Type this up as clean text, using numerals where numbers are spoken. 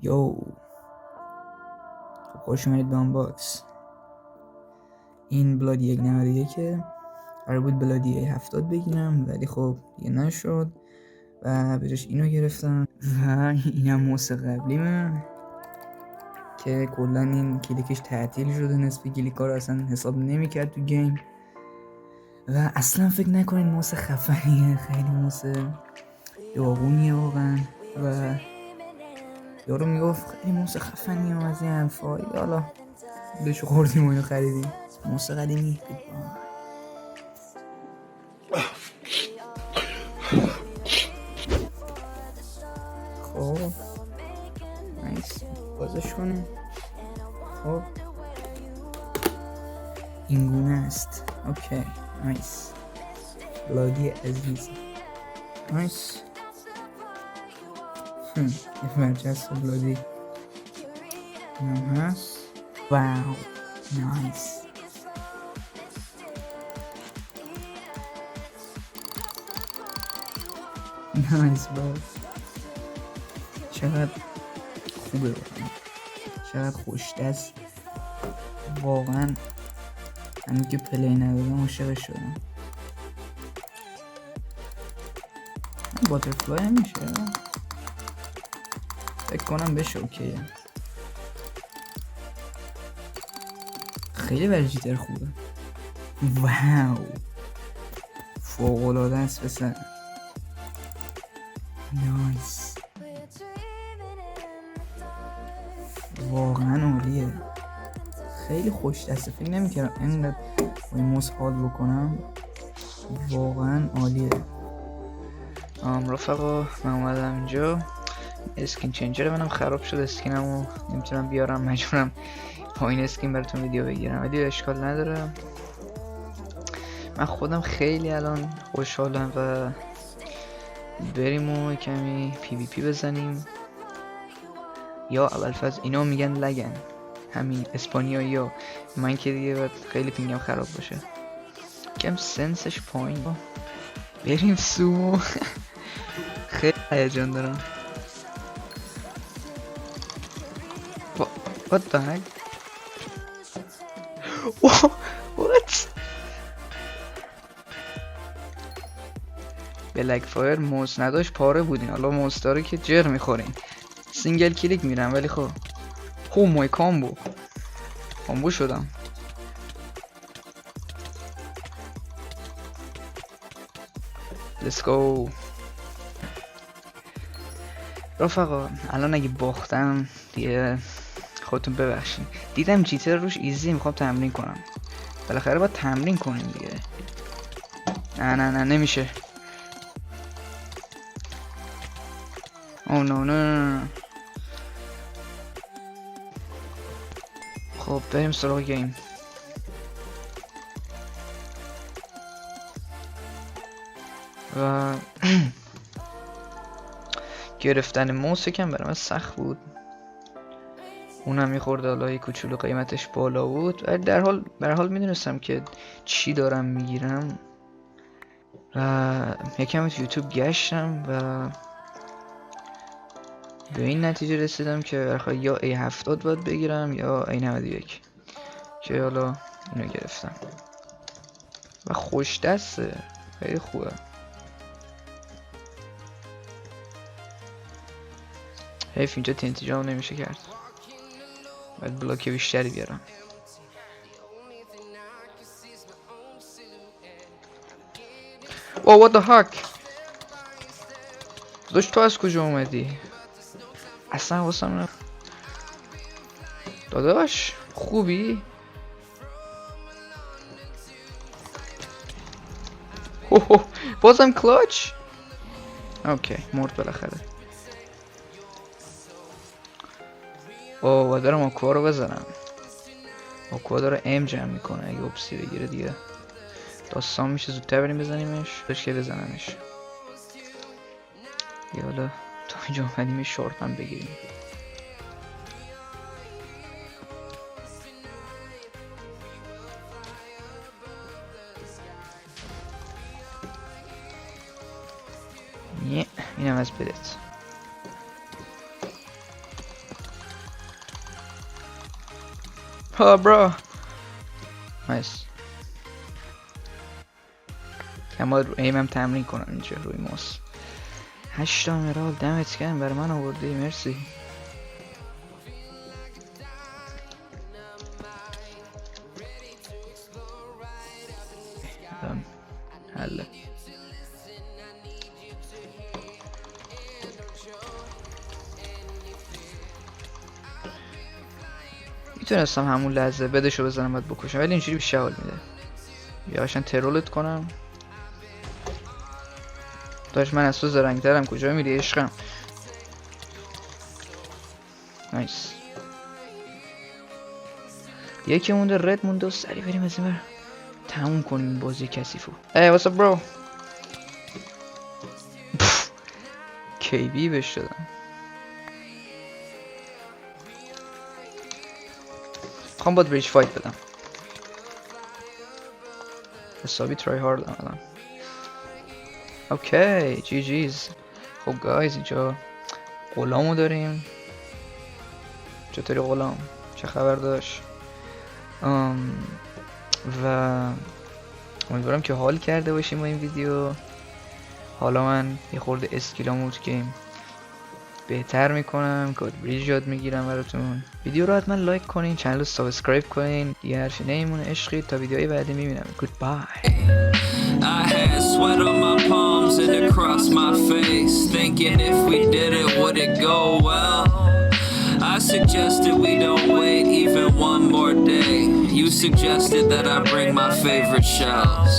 یو، خوش اومدید به آنباکس. این بلادی 191 که قرار بود بلادی 70 بگیرم ولی خب دیگه نشد و بجاش اینو گرفتم و اینم موس قبلیمه که کلا این کلیکش تعطیل شده، نصف کلیکا رو اصلا حساب نمیکرد تو گیم و اصلا فکر نکنین موس خفنیه، خیلی موس داغونیه واقعا و یارو میگفت خیلی موس خفنیه و از این حرفا. حالا بهش خوردیم و اینو خریدیم. موس قدیمی خب نایس، بازش کنیم. خب اینگونه است. اوکی نایس، بلادی عزیز نایس. یه برچسب بلادی اینم هست. واو نایس. نایس باز، چقدر خوبه واقعا، چقدر خوش دست واقعا. همین که پلی ندادم عاشقش شدم. باترفلای هم میشه، فکر کنم بشه. اوکیه، خیلی وجیتر خوبه. واو فوق‌العاده است پسر. نایس، واقعا عالیه، خیلی خوش دسته. فکر نمی‌کردم اینقدر با این موس حال بکنم، واقعا عالیه. رفقا من اومدم اینجا، اسکین چنجر منم خراب شد، اسکینمو نمیتونم بیارم، مجبورم با این اسکین براتون ویدیو بگیرم ولی اشکال نداره. من خودم خیلی الان خوشحالم و بریم و کمی پی وی پی بزنیم، یا اولفاز اینا میگن لگن، همین اسپانیایی ها. من که دیگه باید خیلی پینگم خراب باشه، کم سنسش پایین. بریم سومو. خیلی هیجان دارم. What the heck? What? بلک فایر موس نداشت، پاره بودین. حالا موس داره که جر میخورین، سینگل کلیک میرم ولی خب مای کامبو شدم. Let's go رفقا. الان اگه باختم دیگه خودتون ببخشید، دیدم جیتر روش ایزی، میخوام تمرین کنم. بالاخره باید تمرین کنیم دیگه. نه نمیشه. او نه. خب بریم سراغ گیم. و گرفتن موس کم برای من سخت بود، اونم میخورد حالا یه کوچولو قیمتش بالا بود، ولی در حال میدونستم که چی دارم میگیرم و یکم یوتیوب گشتم و به این نتیجه رسیدم که یا A70 باید بگیرم یا A91 که حالا اینو گرفتم و خوش دسته، خیلی خوبه. حیف اینجا تینتی جام نمیشه کرد، باید بلاک بیشتری بیارم. what the heck؟ داشت تو از کجا اومدی؟ اصلا واسم داداش خوبی؟ بازم کلاچ؟ اوکی مرد بالاخره. دارم آکوا رو بزنم. آکوا داره ام جمع میکنه، اگه اپسی بگیره دیگه داستان میشه. زودتر بریم بزنیمش، داشت که بزنمش. یا حالا تا اینجا اومدیم شارپ هم بگیریم. اینم از بدت. ها برو نایس. اما رو ایمم تمرین کنم اینجا روی ماوس. 8 امرال دمت گرم برای من آوردی، مرسی. حله میتونستم همون لحظه بدشو بزنم باید بکشم، ولی اینجوری بیشتر حال میده. یا عشان ترولت کنم. داشت من از تو زرنگترم، کجا میری عشقم؟ نایس. یکی مونده، رد مونده و سری بریم از این بر تموم کنیم این بازی کثیفو. ای واتس اپ برو. کیبی بهش دادم. خوام باید بریج فایت بدم. حسابی ترای هاردم الان. اوکی جی جیز. خب گایز اینجا غلامو داریم. چطوری غلام؟ چه خبر داشت؟ و امیدوارم که حال کرده باشیم با این ویدیو. حالا من یه خورده اسکیلامو تو گیم بهتر میکنم، کد بریج یاد میگیرم براتون. ویدیو رو حتما لایک کنین، چنل رو سابسکرایب کنین. دیگه هرچی نمیمونه عشقی، تا ویدیوهای بعدی میبینم. گودبای. I had sweat on my palms and across my face, thinking if we did it, would it go well? I suggested we don't wait even one more day. You suggested that I bring my favorite shells.